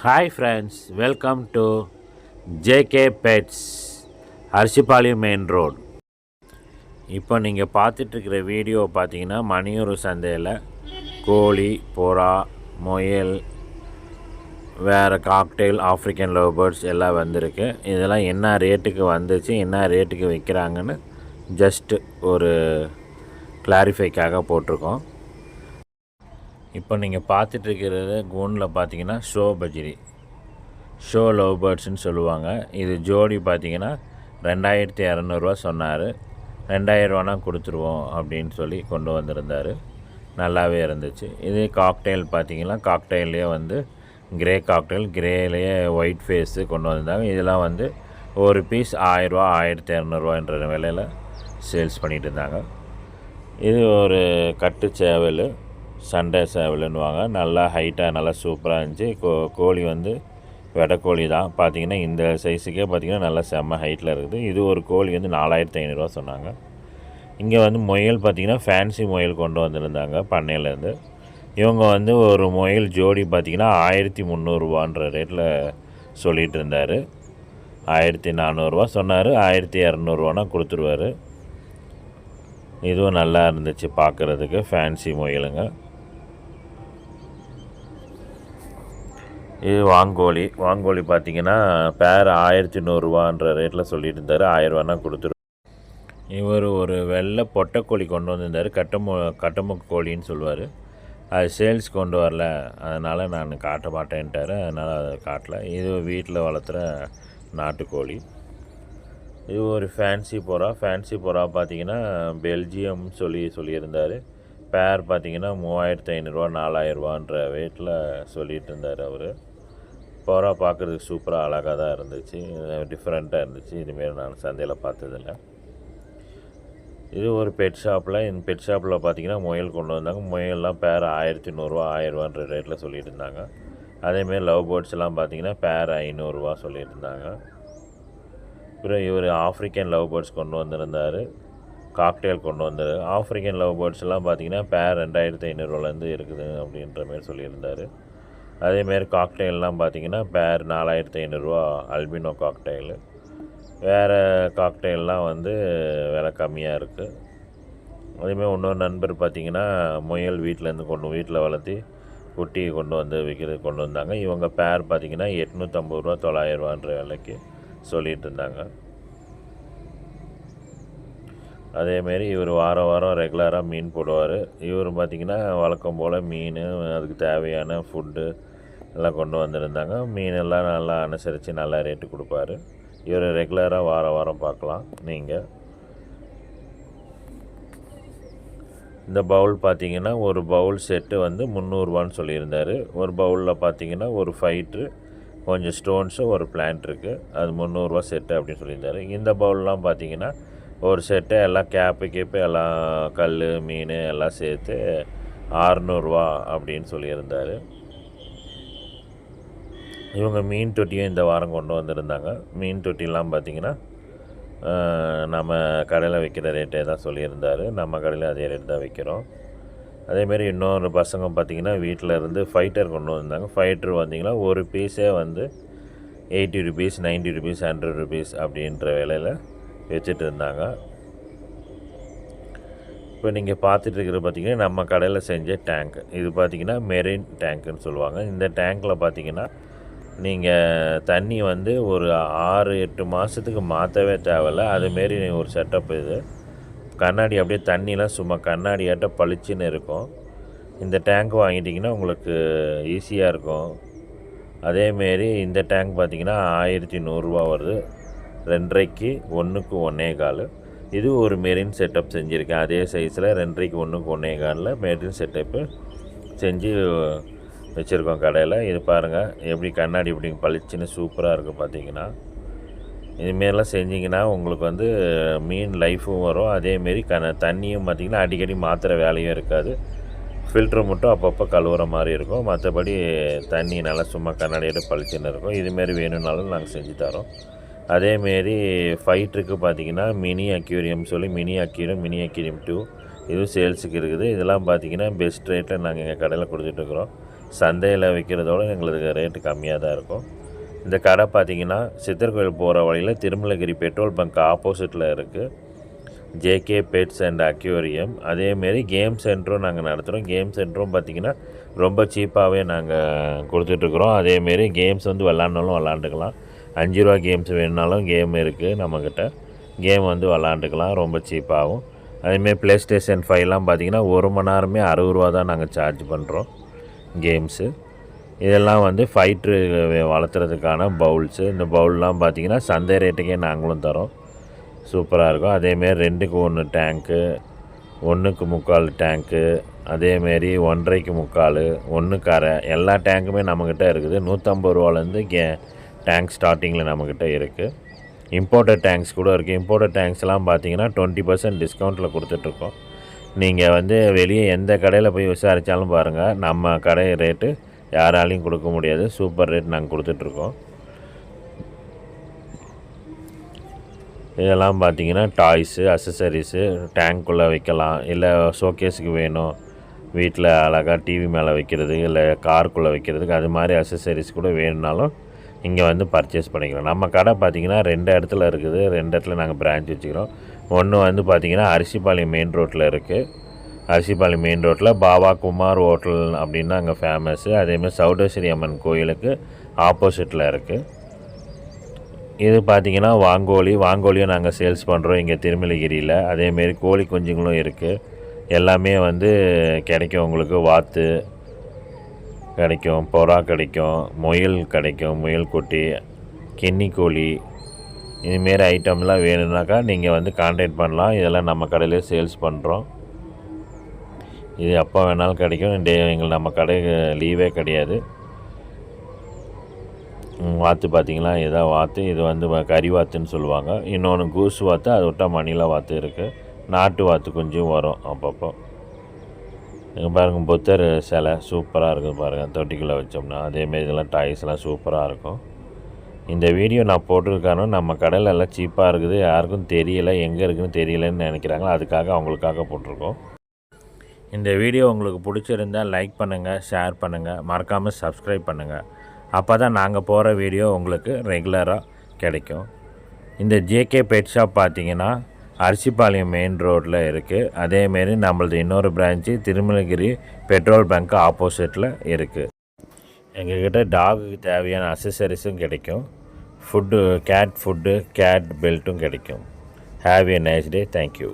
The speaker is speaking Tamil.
Hi friends, welcome to JK pets, Arisipalayam main road. இப்போ நீங்கள் பார்த்துட்ருக்கிற வீடியோ பார்த்தீங்கன்னா மணியூர் சந்தையில் கோழி, புறா, முயல், வேறு காக்டெயில், ஆஃப்ரிக்கன் லவ் பேர்ட்ஸ் எல்லாம் வந்திருக்கு. இதெல்லாம் என்ன ரேட்டுக்கு வந்துச்சு, என்ன ரேட்டுக்கு விற்கிறாங்கன்னு ஜஸ்ட்டு ஒரு கிளாரிஃபைக்காக போட்டிருக்கோம். இப்போ நீங்கள் பார்த்துட்ருக்கிறது கூனில் பார்த்தீங்கன்னா ஷோ லவ் பேர்ட்ஸ்ன்னு சொல்லுவாங்க. இது ஜோடி பார்த்தீங்கன்னா 2200 சொன்னார். 2000 கொடுத்துருவோம் அப்படின்னு சொல்லி கொண்டு வந்திருந்தார். நல்லாவே இருந்துச்சு. இது காக்டெயில் பார்த்தீங்கன்னா காக்டெயிலே வந்து கிரே காக்டெயில், கிரேலேயே ஒயிட் ஃபேஸு கொண்டு வந்திருந்தாங்க. இதெல்லாம் வந்து ஒரு பீஸ் 1000 1200 விலையில் சேல்ஸ் பண்ணிகிட்டு இருந்தாங்க. இது ஒரு கட்டு சேவல், சண்டே சேவலுன்னுவாங்க. நல்லா ஹைட்டாக நல்லா சூப்பராக இருந்துச்சு. கோழி வந்து வெடைக்கோழி தான். பார்த்திங்கன்னா இந்த சைஸுக்கே பார்த்திங்கன்னா நல்லா செம்ம ஹைட்டில் இருக்குது. இது ஒரு கோழி வந்து 4500 சொன்னாங்க. இங்கே வந்து முயல் பார்த்திங்கன்னா ஃபேன்சி முயல் கொண்டு வந்திருந்தாங்க பண்ணையிலேருந்து. இவங்க வந்து ஒரு முயல் ஜோடி பார்த்திங்கன்னா 1300 ரேட்டில் சொல்லிகிட்டு இருந்தார். 1400 சொன்னார். 1200 கொடுத்துருவார். இதுவும் நல்லா இருந்துச்சு பார்க்குறதுக்கு, ஃபேன்சி முயலுங்க. இது வாங்கோழி பார்த்திங்கன்னா பேர் 1100 ரேட்டில் சொல்லிட்டு இருந்தார். 1000 கொடுத்துரு. இவர் ஒரு வெள்ளை பொட்டைக்கோழி கொண்டு வந்திருந்தார். கட்டமுக்கு கோழின்னு சொல்லுவார். அது சேல்ஸ் கொண்டு வரல, அதனால் நான் காட்ட மாட்டேன்ட்டார். அதனால் அதை காட்டலை. இது வீட்டில் வளர்த்துற நாட்டுக்கோழி. இது ஒரு ஃபேன்சி புறா பார்த்திங்கன்னா பெல்ஜியம் சொல்லியிருந்தார். பேர் பார்த்திங்கன்னா 3500 4000 ரேட்டில் சொல்லிகிட்டு இருந்தார் அவர். புறா பார்க்குறதுக்கு சூப்பராக அழகாக தான் இருந்துச்சு, டிஃப்ரெண்ட்டாக இருந்துச்சு. இதுமாரி நான் சந்தையில் பார்த்ததில்ல. இது ஒரு பெட் ஷாப்பில். இந்த பெட் ஷாப்பில் பார்த்திங்கன்னா முயல் கொண்டு வந்தாங்க. முயல்லாம் பேர் 1100 1000 ரேட்டில் சொல்லிகிட்டு இருந்தாங்க. அதேமாரி லவ் பேர்ட்ஸ் எல்லாம் பார்த்திங்கன்னா பேர் 500 சொல்லிகிட்டு இருந்தாங்க. அப்புறம் இவர் ஆஃப்ரிக்கன் லவ் பேர்ட்ஸ் கொண்டு வந்திருந்தார். காக்டெயில் கொண்டு வந்தார். ஆஃப்ரிக்கன் லவ் பேர்ட்ஸ் எல்லாம் பார்த்திங்கன்னா பேர் 2500 இருக்குது அப்படின்ற மாரி சொல்லியிருந்தார். அதேமாரி காக்டெயிலெலாம் பார்த்திங்கன்னா பேர் 4500 அல்பினோ காக்டெயிலு. வேறு காக்டெயிலெலாம் வந்து விலை கம்மியாக இருக்குது. அதேமாதிரி இன்னொரு நண்பர் பார்த்திங்கன்னா முயல் வீட்டில் வளர்த்தி குட்டி கொண்டு வந்தாங்க. இவங்க பேர் பார்த்திங்கன்னா 850 900 விலைக்கு சொல்லிகிட்டு இருந்தாங்க. அதேமாரி இவர் வாரம் ரெகுலராக மீன் போடுவார். இவர் பார்த்திங்கன்னா வழக்கம் போல் மீன், அதுக்கு தேவையான ஃபுட்டு எல்லாம் கொண்டு வந்திருந்தாங்க. மீனெல்லாம் நல்லா அனுசரித்து நல்லா ரேட்டு கொடுப்பாரு. இவர் ரெகுலராக வாரம் பார்க்கலாம் நீங்கள். இந்த பவுல் பார்த்திங்கன்னா ஒரு பவுல் செட்டு வந்து 300 சொல்லியிருந்தார். ஒரு பவுலில் பார்த்திங்கன்னா ஒரு ஃபைட்ரு, கொஞ்சம் ஸ்டோன்ஸு, ஒரு பிளான்ட் இருக்குது. அது 300 செட்டு அப்படின்னு சொல்லியிருந்தார். இந்த பவுல்லாம் பார்த்திங்கன்னா ஒரு செட்டு எல்லாம் கேப்பு எல்லாம் கல் மீன் எல்லாம் சேர்த்து 600 அப்படின்னு சொல்லியிருந்தார். இவங்க மீன் தொட்டியும் இந்த வாரம் கொண்டு வந்திருந்தாங்க. மீன் தொட்டிலாம் பார்த்திங்கன்னா நம்ம கடையில் விற்கிற ரேட்டே தான் சொல்லியிருந்தார். நம்ம கடையில் அதே ரேட் தான் விற்கிறோம். அதேமாரி இன்னொரு பசங்க பார்த்திங்கன்னா வீட்டில் இருந்து ஃபைட்டர் கொண்டு வந்தாங்க. ஃபைட்டர் பார்த்திங்கன்னா ஒரு பீஸே வந்து 80 rupees 90 rupees 100 rupees அப்படின்ற விலையில் வச்சுட்டு இருந்தாங்க. இப்போ நீங்கள் பார்த்துட்ருக்கிற பார்த்திங்கன்னா நம்ம கடையில் செஞ்ச டேங்க். இது பார்த்திங்கன்னா மெரின் டேங்க்குன்னு சொல்லுவாங்க. இந்த டேங்க்கில் பார்த்திங்கன்னா நீங்கள் தண்ணி வந்து ஒரு 6-8 மாதத்துக்கு மாற்றவே தேவையில்ல. அதுமாரி ஒரு செட்டப். இது கண்ணாடி அப்படியே தண்ணிலாம் சும்மா கண்ணாடியாட்ட பளிச்சுன்னு இருக்கும். இந்த டேங்க் வாங்கிட்டிங்கன்னா உங்களுக்கு ஈஸியாக இருக்கும். அதேமாரி இந்த டேங்க் பார்த்திங்கன்னா 1100 வருது. 2.5க்கு 1க்கு 1.25. இது ஒரு மெரின் செட்டப் செஞ்சுருக்கேன். அதே சைஸில் 2.5க்கு 1க்கு 1.25 மெரின் செட்டப்பு செஞ்சு வச்சுருக்கோம் கடையில். இது பாருங்கள் எப்படி கண்ணாடி இப்படி பளிச்சுன்னு சூப்பராக இருக்குது. பார்த்திங்கன்னா இதுமாரிலாம் செஞ்சிங்கன்னா உங்களுக்கு வந்து மீன் லைஃபும் வரும். அதேமாரி தண்ணியும் பார்த்திங்கன்னா அடிக்கடி மாற்றுற வேலையும் இருக்காது. ஃபில்ட்ரு மட்டும் அப்பப்போ கழுவுற மாதிரி இருக்கும். மற்றபடி தண்ணி நல்லா சும்மா கண்ணாடியோட பளிச்சுன்னு இருக்கும். இதுமாரி வேணும்னாலும் நாங்கள் செஞ்சு தரோம். அதேமாரி ஃபைட்டருக்கு பார்த்திங்கன்னா மினி அக்யூரியம் மினி அக்யூரியம் 2 இதுவும் சேல்ஸுக்கு இருக்குது. இதெல்லாம் பார்த்திங்கன்னா பெஸ்ட் ரேட்டில் நாங்கள் எங்கள் கடையில் கொடுத்துட்ருக்குறோம். சந்தையில் விற்கிறதோட எங்களுக்கு ரேட்டு கம்மியாக தான் இருக்கும். இந்த கடை பார்த்திங்கன்னா சித்தர் கோயில் போகிற வழியில் திருமலகிரி பெட்ரோல் பங்க் ஆப்போசிட்டில் இருக்குது. JK pets and aquarium. அதேமாரி கேம் சென்டரும் நாங்கள் நடத்துகிறோம். கேம் சென்டரும் பார்த்திங்கன்னா ரொம்ப சீப்பாகவே நாங்கள் கொடுத்துட்ருக்குறோம். அதேமாரி கேம்ஸ் வந்து விளாட்னாலும் விளாண்டுக்கலாம். 5 ரூபா கேம்ஸ் வேணுனாலும் கேம் இருக்குது நம்மக்கிட்ட. கேம் வந்து விளாண்டுக்கலாம் ரொம்ப சீப்பாகவும். அதேமாரி ப்ளே ஸ்டேஷன் 5லாம் பார்த்திங்கன்னா 1 மணி நேரமே 60 ரூபா தான் நாங்கள் சார்ஜ் பண்ணுறோம் கேம்ஸு. இதெல்லாம் வந்து ஃபைட்ரு வளர்த்துறதுக்கான பவுல்ஸு. இந்த பவுல்லாம் பார்த்திங்கன்னா சந்தை ரேட்டுக்கே நாங்களும் தரோம். சூப்பராக இருக்கும். அதேமாரி 2க்கு 1 டேங்க்கு, 1க்கு 3/4 டேங்க்கு, அதேமாரி 1.5க்கு 3/4, 1க்கு 1/2 எல்லா டேங்க்குமே நம்மக்கிட்ட இருக்குது. 150 ரூபாலேருந்து டேங்க் ஸ்டார்டிங்கில் நம்மக்கிட்ட இருக்குது. இம்போர்ட்டட் டேங்க்ஸ் கூட இருக்குது. இம்போர்ட்டட் டேங்க்ஸ்லாம் பார்த்திங்கன்னா 20% டிஸ்கவுண்ட்டில் கொடுத்துட்ருக்கோம். நீங்கள் வந்து வெளியே எந்த கடையில் போய் விசாரித்தாலும் பாருங்கள், நம்ம கடை ரேட்டு யாராலையும் கொடுக்க முடியாது. சூப்பர் ரேட் நாங்கள் கொடுத்துட்ருக்கோம். இதெல்லாம் பார்த்திங்கன்னா டாய்ஸு, அக்சசரிஸு டேங்க்குள்ளே வைக்கலாம். இல்லை ஷோகேஸுக்கு வேணும், வீட்டில் அழகாக டிவி மேலே வைக்கிறது, இல்லை காருக்குள்ளே வைக்கிறதுக்கு, அது மாதிரி அக்சசரிஸ் கூட வேணும்னாலும் இங்கே வந்து பர்ச்சேஸ் பண்ணிக்கலாம். நம்ம கடை பார்த்திங்கன்னா 2 இடத்துல இருக்குது. 2 இடத்துல நாங்கள் பிரான்ச் வச்சுக்கிறோம். ஒன்று வந்து பார்த்திங்கன்னா அரிசிபாளையம் மெயின் ரோட்டில் இருக்குது. அரிசிபாளையம் மெயின் ரோட்டில் பாபா குமார் ஹோட்டல் அப்படின்னா அங்கே ஃபேமஸ்ஸு. அதேமாதிரி சௌடேஸ்வரி அம்மன் கோயிலுக்கு ஆப்போசிட்டில் இருக்குது. இது பார்த்திங்கன்னா வாங்கோலியும் நாங்கள் சேல்ஸ் பண்ணுறோம் இங்கே திருமலகிரியில். அதேமாரி கோழி குஞ்சுங்களும் இருக்குது. எல்லாமே வந்து கிடைக்கும். உங்களுக்கு வாத்து கிடைக்கும், புறா கிடைக்கும், முயல் கிடைக்கும், முயல் குட்டி, கின்னி கோழி, இதுமாரி ஐட்டம்லாம் வேணும்னாக்கா நீங்கள் வந்து கான்டாக்ட் பண்ணலாம். இதெல்லாம் நம்ம கடையிலே சேல்ஸ் பண்ணுறோம். இது எப்போ வேணாலும் கிடைக்கும். நம்ம கடை லீவே கிடையாது. வாத்து பார்த்திங்களா, இதான் வாத்து. இது வந்து கறி வாத்துன்னு சொல்லுவாங்க. இன்னொன்று கூஸ் வாத்து, அதை விட்டால் மணிலா வாத்து இருக்குது. நாட்டு வாத்து கொஞ்சம் வரும் அப்பப்போ. இங்கே பாருங்கள், புத்தர் சிலை சூப்பராக இருக்குது பாருங்கள், தொட்டிக்குள்ளே வச்சோம்னா. அதேமாரி இதெல்லாம் டாய்ஸ்லாம் சூப்பராக இருக்கும். இந்த வீடியோ நான் போட்டிருக்கானோ நம்ம கடையில் எல்லாம் சீப்பாக இருக்குது, யாருக்கும் தெரியலை, எங்கே இருக்குதுன்னு தெரியலன்னு நினைக்கிறாங்களோ அதுக்காக அவங்களுக்காக போட்டிருக்கோம். இந்த வீடியோ உங்களுக்கு பிடிச்சிருந்தால் லைக் பண்ணுங்கள், ஷேர் பண்ணுங்கள், மறக்காமல் சப்ஸ்கிரைப் பண்ணுங்கள். அப்போ தான் நாங்கள் போகிற வீடியோ உங்களுக்கு ரெகுலராக கிடைக்கும். இந்த ஜேகே பெட் ஷாப் பார்த்திங்கன்னா அரிசிபாளையம் மெயின் ரோட்டில் இருக்குது. அதேமாரி நம்மளது இன்னொரு பிரான்ச்சு திருமலகிரி பெட்ரோல் பங்க் ஆப்போசிட்டில் இருக்குது. எங்கள்கிட்ட டாகுக்கு தேவையான அக்சசரிஸும் கிடைக்கும். கேட் ஃபுட்டு, கேட் பெல்ட்டும் கிடைக்கும். Have a nice day. Thank you.